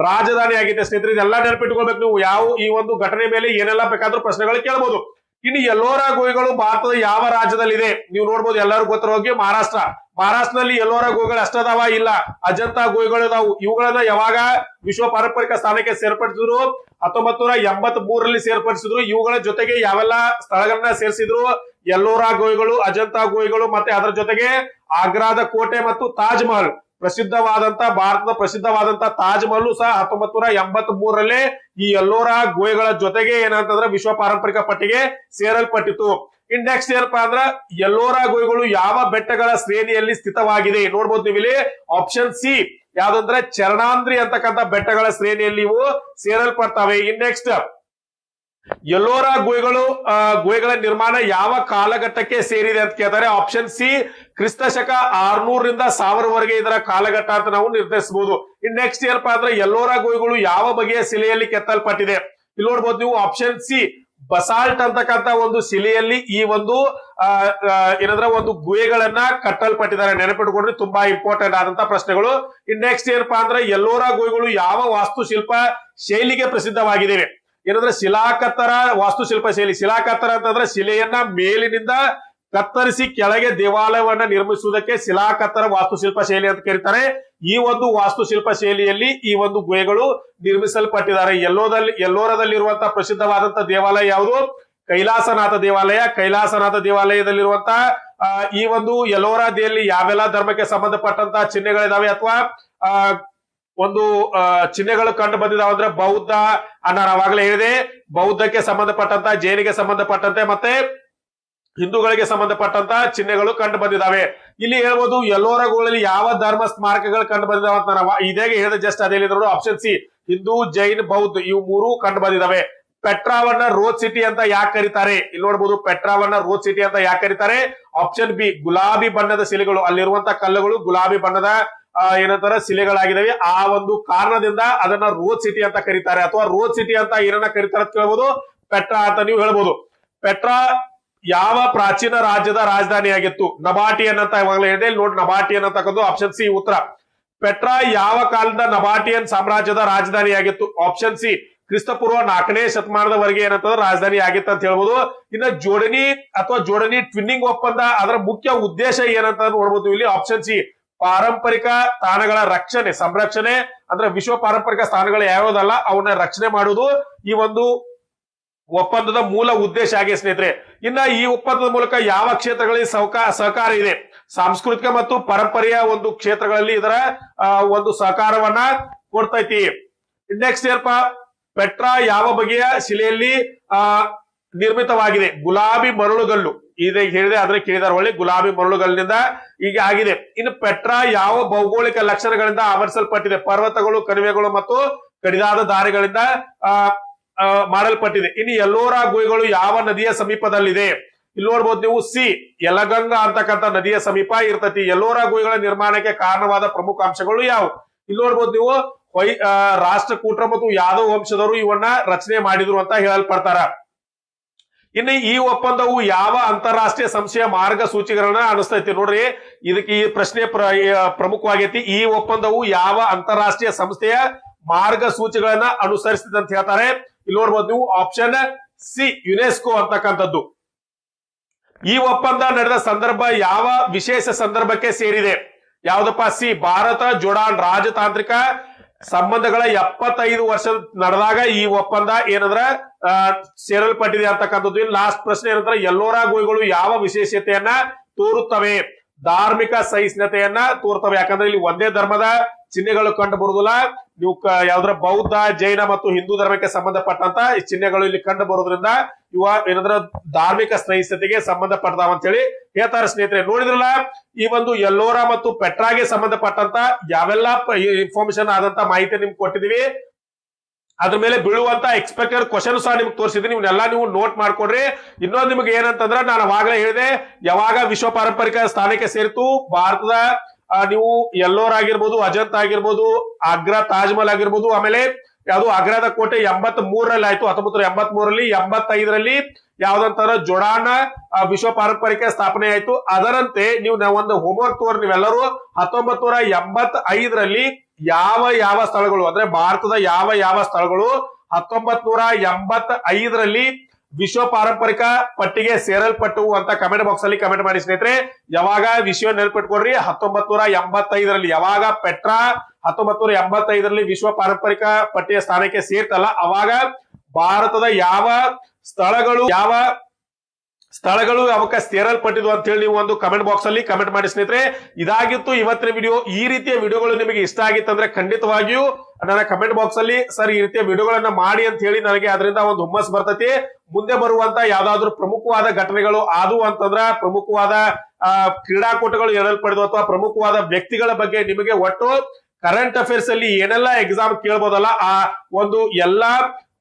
ರಾಜಧಾನಿ ಆಗಿದೆ ಸ್ನೇಹಿತರೆ. ಇದೆಲ್ಲ ನೆನಪಿಟ್ಕೊಳ್ಬೇಕು ನೀವು. ಈ ಒಂದು ಘಟನೆ ಮೇಲೆ ಏನೆಲ್ಲ ಬೇಕಾದ್ರೂ ಪ್ರಶ್ನೆಗಳು ಕೇಳಬಹುದು. ಇನ್ನು ಎಲ್ಲೋರಾ ಗುಹೆಗಳು ಭಾರತದ ಯಾವ ರಾಜ್ಯದಲ್ಲಿದೆ? ನೀವು ನೋಡ್ಬೋದು, ಎಲ್ಲರೂ ಗೊತ್ತಿರೋ ಹೋಗಿ ಮಹಾರಾಷ್ಟ್ರದಲ್ಲಿ ಎಲ್ಲೋರಾ ಗುಹೆಗಳು ಅಷ್ಟದಾವ? ಇಲ್ಲ, ಅಜಂತಾ ಗುಹೆಗಳು ಇದಾವು. ಇವುಗಳನ್ನ ಯಾವಾಗ ವಿಶ್ವ ಪಾರಂಪರಿಕ ಸ್ಥಾನಕ್ಕೆ ಸೇರ್ಪಡಿಸಿದ್ರು? 1983ರಲ್ಲಿ ಸೇರ್ಪಡಿಸಿದ್ರು. ಇವುಗಳ ಜೊತೆಗೆ ಯಾವೆಲ್ಲ ಸ್ಥಳಗಳನ್ನ ಸೇರಿಸಿದ್ರು? ಎಲ್ಲೋರಾ ಗುಹೆಗಳು, ಅಜಂತಾ ಗುಹೆಗಳು, ಮತ್ತೆ ಅದರ ಜೊತೆಗೆ ಆಗ್ರಾದ ಕೋಟೆ ಮತ್ತು ತಾಜ್ ಮಹಲ್. ಭಾರತದ ಪ್ರಸಿದ್ಧವಾದಂತ ತಾಜ್ ಮಹಲ್ ಸಹ 1983ರಲ್ಲಿ ಈ ಎಲ್ಲೋರಾ ಗುಹೆಗಳ ಜೊತೆಗೆ ಏನಂತಂದ್ರೆ ವಿಶ್ವ ಪಾರಂಪರಿಕ ಪಟ್ಟಿಗೆ ಸೇರಲ್ಪಟ್ಟಿತು. ಇನ್ ನೆಕ್ಸ್ಟ್ ಏನಪ್ಪಾ ಅಂದ್ರ ಎಲ್ಲೋರಾ ಗುಹೆಗಳು ಯಾವ ಬೆಟ್ಟಗಳ ಶ್ರೇಣಿಯಲ್ಲಿ ಸ್ಥಿತವಾಗಿದೆ ನೋಡ್ಬೋದು ನೀವು ಇಲ್ಲಿ. ಆಪ್ಷನ್ ಸಿ ಯಾವ್ದಂದ್ರೆ ಚರಣಾಂದ್ರಿ ಅಂತಕ್ಕಂಥ ಬೆಟ್ಟಗಳ ಶ್ರೇಣಿಯಲ್ಲಿ ಇವು ಸೇರಲ್ಪಡ್ತವೆ. ಇನ್ ನೆಕ್ಸ್ಟ್ ಎಲ್ಲೋರಾ ಗುಹೆಗಳ ನಿರ್ಮಾಣ ಯಾವ ಕಾಲಘಟ್ಟಕ್ಕೆ ಸೇರಿದೆ ಅಂತ ಕೇಳ್ತಾರೆ. ಆಪ್ಷನ್ ಸಿ ಕ್ರಿಸ್ತಶಕ 600ರಿಂದ 1000 ಇದರ ಕಾಲಘಟ್ಟ ಅಂತ ನಾವು ನಿರ್ಧರಿಸಬಹುದು. ಇನ್ ನೆಕ್ಸ್ಟ್ ಏನಪ್ಪಾ ಅಂದ್ರೆ ಎಲ್ಲೋರಾ ಗುಹೆಗಳು ಯಾವ ಬಗೆಯ ಶಿಲೆಯಲ್ಲಿ ಕೆತ್ತಲ್ಪಟ್ಟಿದೆ ಇಲ್ಲಿ ನೋಡ್ಬೋದು ನೀವು. ಆಪ್ಷನ್ ಸಿ ಬಸಾಲ್ಟ್ ಅಂತಕ್ಕಂಥ ಒಂದು ಶಿಲೆಯಲ್ಲಿ ಈ ಒಂದು ಏನಂದ್ರೆ ಒಂದು ಗುಹೆಗಳನ್ನ ಕಟ್ಟಲ್ಪಟ್ಟಿದ್ದಾರೆ. ನೆನಪಿಟ್ಕೊಂಡ್ರೆ ತುಂಬಾ ಇಂಪಾರ್ಟೆಂಟ್ ಆದಂತ ಪ್ರಶ್ನೆಗಳು. ಇನ್ ನೆಕ್ಸ್ಟ್ ಏನಪ್ಪಾ ಅಂದ್ರೆ ಎಲ್ಲೋರಾ ಗುಹೆಗಳು ಯಾವ ವಾಸ್ತುಶಿಲ್ಪ ಶೈಲಿಗೆ ಪ್ರಸಿದ್ಧವಾಗಿವೆ ಏನಂದ್ರೆ ಶಿಲಾಕತ್ತರ ವಾಸ್ತುಶಿಲ್ಪ ಶೈಲಿ. ಶಿಲಾಕತ್ತರ ಅಂತಂದ್ರೆ ಶಿಲೆಯನ್ನ ಮೇಲಿನಿಂದ ಕತ್ತರಿಸಿ ಕೆಳಗೆ ದೇವಾಲಯವನ್ನ ನಿರ್ಮಿಸುವುದಕ್ಕೆ ಶಿಲಾಕತ್ತರ ವಾಸ್ತುಶಿಲ್ಪ ಶೈಲಿ ಅಂತ ಕರೀತಾರೆ. ಈ ಒಂದು ವಾಸ್ತುಶಿಲ್ಪ ಶೈಲಿಯಲ್ಲಿ ಈ ಒಂದು ಗುಹೆಗಳು ನಿರ್ಮಿಸಲ್ಪಟ್ಟಿದ್ದಾರೆ. ಎಲ್ಲೋರದಲ್ಲಿರುವಂತಹ ಪ್ರಸಿದ್ಧವಾದಂತಹ ದೇವಾಲಯ ಯಾವುದು? ಕೈಲಾಸನಾಥ ದೇವಾಲಯ. ಕೈಲಾಸನಾಥ ದೇವಾಲಯದಲ್ಲಿರುವಂತಹ ಈ ಒಂದು ಎಲ್ಲೋರಾದಲ್ಲಿ ಯಾವೆಲ್ಲ ಧರ್ಮಕ್ಕೆ ಸಂಬಂಧಪಟ್ಟಂತಹ ಚಿಹ್ನೆಗಳಿದಾವೆ ಅಥವಾ ಒಂದು ಚಿಹ್ನೆಗಳು ಕಂಡು ಬಂದಿದಾವೆ ಅಂದ್ರೆ ಬೌದ್ಧ ನಾನು ಅವಾಗಲೇ ಹೇಳಿದೆ, ಬೌದ್ಧಕ್ಕೆ ಸಂಬಂಧಪಟ್ಟಂತ, ಜೈನಿಗೆ ಸಂಬಂಧಪಟ್ಟಂತೆ ಮತ್ತೆ ಹಿಂದೂಗಳಿಗೆ ಸಂಬಂಧಪಟ್ಟಂತ ಚಿಹ್ನೆಗಳು ಕಂಡು ಬಂದಿದಾವೆ. ಇಲ್ಲಿ ಹೇಳ್ಬೋದು ಎಲ್ಲೋರಾಗಳಲ್ಲಿ ಯಾವ ಧರ್ಮ ಸ್ಮಾರಕಗಳು ಕಂಡು ಬಂದಿದಾವೆ ಅಂತ ನಾವು ಇದೇಗೆ ಹೇಳಿದ ಜಸ್ಟ್ ಅದೇ ಹೇಳಿದ್ರು. ಆಪ್ಷನ್ ಸಿ ಹಿಂದೂ, ಜೈನ್, ಬೌದ್ಧ ಇವು 3 ಕಂಡು ಬಂದಿದಾವೆ. ಪೆಟ್ರಾವನ್ನ ರೋಜ್ ಸಿಟಿ ಅಂತ ಯಾಕೆ ಕರೀತಾರೆ ಇಲ್ಲಿ ನೋಡ್ಬೋದು. ಪೆಟ್ರಾವನ್ನ ರೋಜ್ ಸಿಟಿ ಅಂತ ಯಾಕೆ ಕರೀತಾರೆ? ಆಪ್ಷನ್ ಬಿ ಗುಲಾಬಿ ಬಣ್ಣದ ಶಿಲೆಗಳು, ಅಲ್ಲಿರುವಂತಹ ಕಲ್ಲುಗಳು ಗುಲಾಬಿ ಬಣ್ಣದ ಏನಂತಾರೆ ಶಿಲೆಗಳಾಗಿದ್ದಾವೆ. ಆ ಒಂದು ಕಾರಣದಿಂದ ಅದನ್ನ ರೋಜ್ ಸಿಟಿ ಅಂತ ಕರೀತಾರೆ. ಅಥವಾ ರೋಜ್ ಸಿಟಿ ಅಂತ ಏನನ್ನ ಕರೀತಾರೆ ಅಂತ ಕೇಳ್ಬೋದು, ಪೆಟ್ರಾ ಅಂತ ನೀವು ಹೇಳ್ಬೋದು. ಪೆಟ್ರಾ ಯಾವ ಪ್ರಾಚೀನ ರಾಜ್ಯದ ರಾಜಧಾನಿಯಾಗಿತ್ತು? ನಬಾಟಿಯನ್ ಅಂತ ಇವಾಗಲೇ ಹೇಳಿದೆ ನೋಡಿ. ನಬಾಟಿಯನ್ ಅಂತಕ್ಕಂಥ ಆಪ್ಷನ್ ಸಿ ಉತ್ತರ. ಪೆಟ್ರಾ ಯಾವ ಕಾಲದ ನಬಾಟಿಯನ್ ಸಾಮ್ರಾಜ್ಯದ ರಾಜಧಾನಿಯಾಗಿತ್ತು? ಆಪ್ಷನ್ ಸಿ ಕ್ರಿಸ್ತಪೂರ್ವ 4ನೇ ಶತಮಾನದವರೆಗೆ ಏನಂತಂದ್ರೆ ರಾಜಧಾನಿ ಆಗಿತ್ತು ಅಂತ ಹೇಳ್ಬೋದು. ಇನ್ನ ಜೋಡಣಿ ಟ್ವಿನ್ನಿಂಗ್ ಒಪ್ಪಂದ ಅದರ ಮುಖ್ಯ ಉದ್ದೇಶ ಏನಂತ ನೋಡ್ಬೋದು ಇಲ್ಲಿ. ಆಪ್ಷನ್ ಸಿ ಪಾರಂಪರಿಕ ತಾಣಗಳ ಸಂರಕ್ಷಣೆ ಅಂದ್ರೆ ವಿಶ್ವ ಪಾರಂಪರಿಕ ಸ್ಥಾನಗಳು ಯಾವುದಲ್ಲ ಅವನ್ನ ರಕ್ಷಣೆ ಮಾಡುವುದು ಈ ಒಂದು ಒಪ್ಪಂದದ ಮೂಲ ಉದ್ದೇಶ ಆಗಿದೆ ಸ್ನೇಹಿತರೆ. ಇನ್ನ ಈ ಒಪ್ಪಂದದ ಮೂಲಕ ಯಾವ ಕ್ಷೇತ್ರಗಳಲ್ಲಿ ಸಹಕಾರ ಇದೆ? ಸಾಂಸ್ಕೃತಿಕ ಮತ್ತು ಪರಂಪರೆಯ ಒಂದು ಕ್ಷೇತ್ರಗಳಲ್ಲಿ ಇದರ ಒಂದು ಸಹಕಾರವನ್ನ ಕೊಡ್ತೈತಿ. ನೆಕ್ಸ್ಟ್ ಏನಪ್ಪಾ, ಪೆಟ್ರಾ ಯಾವ ಬಗೆಯ ಶಿಲೆಯಲ್ಲಿ ನಿರ್ಮಿತವಾಗಿದೆ? ಗುಲಾಬಿ ಮರಳುಗಲ್ಲು. ಇದೇ ಹೇಳಿದೆ ಆದ್ರೆ ಕೇಳಿದಾರೆ ಒಳ್ಳೆ ಗುಲಾಬಿ ಮರಳುಗಲ್ಲಿನಿಂದ ಈಗ ಆಗಿದೆ. ಇನ್ನು ಪೆಟ್ರಾ ಯಾವ ಭೌಗೋಳಿಕ ಲಕ್ಷಣಗಳಿಂದ ಆವರಿಸಲ್ಪಟ್ಟಿದೆ? ಪರ್ವತಗಳು, ಕಣಿವೆಗಳು ಮತ್ತು ಕಡಿದಾದ ದಾರಿಗಳಿಂದ ಮಾಡಲ್ಪಟ್ಟಿದೆ. ಇನ್ನು ಎಲ್ಲೋರಾ ಗುಹೆಗಳು ಯಾವ ನದಿಯ ಸಮೀಪದಲ್ಲಿದೆ? ಇಲ್ಲಿ ನೋಡ್ಬೋದು ನೀವು. ಸಿ ಯಲಗಂಗಾ ಅಂತಕ್ಕಂಥ ನದಿಯ ಸಮೀಪ ಇರ್ತತಿ. ಎಲ್ಲೋರಾ ಗುಹೆಗಳ ನಿರ್ಮಾಣಕ್ಕೆ ಕಾರಣವಾದ ಪ್ರಮುಖ ಅಂಶಗಳು ಯಾವುವು? ಇಲ್ಲಿ ನೋಡ್ಬೋದು ನೀವು. ರಾಷ್ಟ್ರಕೂಟರು ಮತ್ತು ಯಾದವ್ ವಂಶದವರು ಇವನ್ನ ರಚನೆ ಮಾಡಿದ್ರು ಅಂತ ಹೇಳಲ್ಪಡ್ತಾರ. ಇನ್ನು ಈ ಒಪ್ಪಂದವು ಯಾವ ಅಂತಾರಾಷ್ಟ್ರೀಯ ಸಂಸ್ಥೆಯ ಮಾರ್ಗಸೂಚಿಗಳನ್ನ ಅನುಸರಿಸ್ತೈತಿ ನೋಡ್ರಿ. ಇದಕ್ಕೆ ಈ ಪ್ರಶ್ನೆ ಪ್ರಮುಖವಾಗೈತಿ. ಈ ಒಪ್ಪಂದವು ಯಾವ ಅಂತಾರಾಷ್ಟ್ರೀಯ ಸಂಸ್ಥೆಯ ಮಾರ್ಗಸೂಚಿಗಳನ್ನ ಅನುಸರಿಸ್ತದೆ ಅಂತ ಹೇಳ್ತಾರೆ. ಇಲ್ಲಿ ನೋಡ್ಬೋದು ನೀವು. ಆಪ್ಷನ್ ಸಿ ಯುನೆಸ್ಕೋ ಅಂತಕ್ಕಂಥದ್ದು. ಈ ಒಪ್ಪಂದ ನಡೆದ ಸಂದರ್ಭ ಯಾವ ವಿಶೇಷ ಸಂದರ್ಭಕ್ಕೆ ಸೇರಿದೆ? ಯಾವ್ದಪ್ಪ? ಸಿ ಭಾರತ ಜೋರ್ಡಾನ್ ರಾಜತಾಂತ್ರಿಕ ಸಂಬಂಧಗಳ 75 ವರ್ಷ ನಡೆದಾಗ ಈ ಒಪ್ಪಂದ ಏನಂದ್ರ ಸೇರಲ್ಪಟ್ಟಿದೆ ಅಂತಕ್ಕಂಥದ್ದು. ಇನ್ನು ಲಾಸ್ಟ್ ಪ್ರಶ್ನೆ ಏನಂದ್ರೆ ಎಲ್ಲೋರಾ ಗುಹೆಗಳು ಯಾವ ವಿಶೇಷತೆಯನ್ನ ತೋರುತ್ತವೆ? ಧಾರ್ಮಿಕ ಸಹಿಷ್ಣುತೆಯನ್ನ ತೋರ್ತವೆ. ಯಾಕಂದ್ರೆ ಇಲ್ಲಿ ಒಂದೇ ಧರ್ಮದ ಚಿಹ್ನೆಗಳು ಕಂಡು ಬರುದಿಲ್ಲ. ನೀವು ಯಾವ್ದ್ರ ಬೌದ್ಧ, ಜೈನ ಮತ್ತು ಹಿಂದೂ ಧರ್ಮಕ್ಕೆ ಸಂಬಂಧಪಟ್ಟಂತ ಈ ಚಿಹ್ನೆಗಳು ಇಲ್ಲಿ ಕಂಡು ಬರೋದ್ರಿಂದ ಇವ ಏನಂದ್ರ ಧಾರ್ಮಿಕ ಸಹಿಷ್ಣುತೆಗೆ ಸಂಬಂಧಪಟ್ಟದಾವ ಅಂತ ಹೇಳಿ ಹೇಳ್ತಾರೆ ಸ್ನೇಹಿತರೆ. ನೋಡಿದ್ರಲ್ಲ, ಈ ಒಂದು ಎಲ್ಲೋರಾ ಮತ್ತು ಪೆಟ್ರಾಗೆ ಸಂಬಂಧಪಟ್ಟಂತ ಯಾವೆಲ್ಲ ಇನ್ಫಾರ್ಮೇಶನ್ ಆದಂತ ಮಾಹಿತಿ ನಿಮ್ಗೆ ಕೊಟ್ಟಿದೀವಿ. ಅದ್ರ ಮೇಲೆ ಬೀಳುವಂತ ಎಕ್ಸ್ಪೆಕ್ಟೆಡ್ ಕ್ವಶನ್ ಸಹ ನಿಮ್ಗೆ ತೋರಿಸಿದೀನಿ. ಇವನ್ನೆಲ್ಲ ನೀವು ನೋಟ್ ಮಾಡ್ಕೊಡ್ರಿ. ಇನ್ನೊಂದು ನಿಮ್ಗೆ ಏನಂತಂದ್ರೆ ನಾನು ಅವಾಗಲೇ ಹೇಳಿದೆ, ಯಾವಾಗ ವಿಶ್ವ ಪಾರಂಪರಿಕ ಸ್ಥಾನಕ್ಕೆ ಸೇರಿತು ಭಾರತದ ನೀವು ಎಲ್ಲೋರಾ ಆಗಿರ್ಬೋದು, ಅಜಂತ ಆಗಿರ್ಬೋದು, ಆಗ್ರಾ ತಾಜ್ ಮಹಲ್ ಆಗಿರ್ಬೋದು, ಆಮೇಲೆ ಯಾವುದು ಆಗ್ರಾದ ಕೋಟೆ 83ರಲ್ಲಿ ಆಯ್ತು 1983ರಲ್ಲಿ. 85ರಲ್ಲಿ ಯಾವ್ದಂತಾರ ಜೋರ್ಡಾನ್ ವಿಶ್ವ ಪಾರಂಪರಿಕ ಸ್ಥಾಪನೆ ಆಯ್ತು. ಅದರಂತೆ ನೀವು ಒಂದು ಹೋಮ್ವರ್ಕ್ ತೋರ್ ನೀವೆಲ್ಲರೂ 1985ರಲ್ಲಿ ಯಾವ ಸ್ಥಳಗಳು ಅಂದ್ರೆ ಭಾರತದ ಯಾವ ಸ್ಥಳಗಳು 1985ರಲ್ಲಿ ವಿಶ್ವ ಪಾರಂಪರಿಕ ಪಟ್ಟಿಗೆ ಸೇರಲ್ಪಟ್ಟವು ಅಂತ ಕಮೆಂಟ್ ಬಾಕ್ಸ್ ಅಲ್ಲಿ ಕಮೆಂಟ್ ಮಾಡಿ ಸ್ನೇಹಿತರೆ. ಯಾವಾಗ ವಿಷಯ ನೆನಪಿಟ್ಕೊಡ್ರಿ, 1985ರಲ್ಲಿ ಯಾವಾಗ ಪೆಟ್ರಾ 1985ರಲ್ಲಿ ವಿಶ್ವ ಪಾರಂಪರಿಕ ಪಟ್ಟಿಯ ಸ್ಥಾನಕ್ಕೆ ಸೇರ್ತಲ್ಲ, ಅವಾಗ ಭಾರತದ ಯಾವ ಸ್ಥಳಗಳು ಯಾವ ಸ್ಥಳಗಳು ಯಾವಕ್ಕ ಸೇರಲ್ಪಟ್ಟಿದ್ವು ಅಂತ ಹೇಳಿ ನೀವು ಒಂದು ಕಮೆಂಟ್ ಬಾಕ್ಸ್ ಅಲ್ಲಿ ಕಮೆಂಟ್ ಮಾಡಿ ಸ್ನೇಹಿತರೆ. ಇದಾಗಿತ್ತು ಇವತ್ತಿನ ವಿಡಿಯೋ. ಈ ರೀತಿಯ ವಿಡಿಯೋಗಳು ನಿಮಗೆ ಇಷ್ಟ ಆಗಿತ್ತಂದ್ರೆ ಖಂಡಿತವಾಗಿಯೂ ನನ್ನ ಕಮೆಂಟ್ ಬಾಕ್ಸ್ ಅಲ್ಲಿ ಸರ್ ಈ ರೀತಿಯ ವಿಡಿಯೋಗಳನ್ನ ಮಾಡಿ ಅಂತ ಹೇಳಿ ನನಗೆ ಅದರಿಂದ ಒಂದು ಹುಮ್ಮಸ್ ಬರ್ತೈತಿ. ಮುಂದೆ ಬರುವಂತ ಯಾವ್ದಾದ್ರು ಪ್ರಮುಖವಾದ ಘಟನೆಗಳು ಆದವು ಅಂತಂದ್ರ ಪ್ರಮುಖವಾದ ಕ್ರೀಡಾಕೂಟಗಳು ಏರಲ್ಪಡಿದ್ವು ಅಥವಾ ಪ್ರಮುಖವಾದ ವ್ಯಕ್ತಿಗಳ ಬಗ್ಗೆ ನಿಮಗೆ ಒಟ್ಟು ಕರೆಂಟ್ ಅಫೇರ್ಸ್ ಅಲ್ಲಿ ಏನೆಲ್ಲ ಎಕ್ಸಾಮ್ ಕೇಳ್ಬೋದಲ್ಲ ಆ ಒಂದು ಎಲ್ಲಾ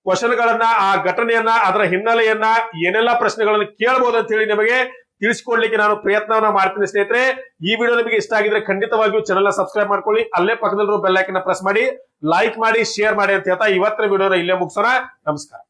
ಕ್ವಶನ್ ಗಳನ್ನ ಆ ಘಟನೆಯನ್ನ ಅದರ ಹಿನ್ನೆಲೆಯನ್ನ ಏನೆಲ್ಲಾ ಪ್ರಶ್ನೆಗಳನ್ನ ಕೇಳಬಹುದು ಅಂತ ಹೇಳಿ ನಿಮಗೆ ತಿಳಿಸಿಕೊಡ್ಲಿಕ್ಕೆ ನಾನು ಪ್ರಯತ್ನವನ್ನ ಮಾಡ್ತೀನಿ ಸ್ನೇಹಿತರೆ. ಈ ವಿಡಿಯೋ ನಿಮಗೆ ಇಷ್ಟ ಆಗಿದ್ರೆ ಖಂಡಿತವಾಗಿಯೂ ಚಾನೆಲ್ ನ ಸಬ್ಸ್ಕ್ರೈಬ್ ಮಾಡ್ಕೊಳ್ಳಿ. ಅಲ್ಲೇ ಪಕ್ಕದಲ್ಲಿರೋ ಬೆಲ್ ಐಕನ್ ಪ್ರೆಸ್ ಮಾಡಿ, ಲೈಕ್ ಮಾಡಿ, ಶೇರ್ ಮಾಡಿ ಅಂತ ಹೇಳ್ತಾ ಇವತ್ತಿನ ವಿಡಿಯೋನ ಇಲ್ಲೇ ಮುಗಿಸೋಣ. ನಮಸ್ಕಾರ.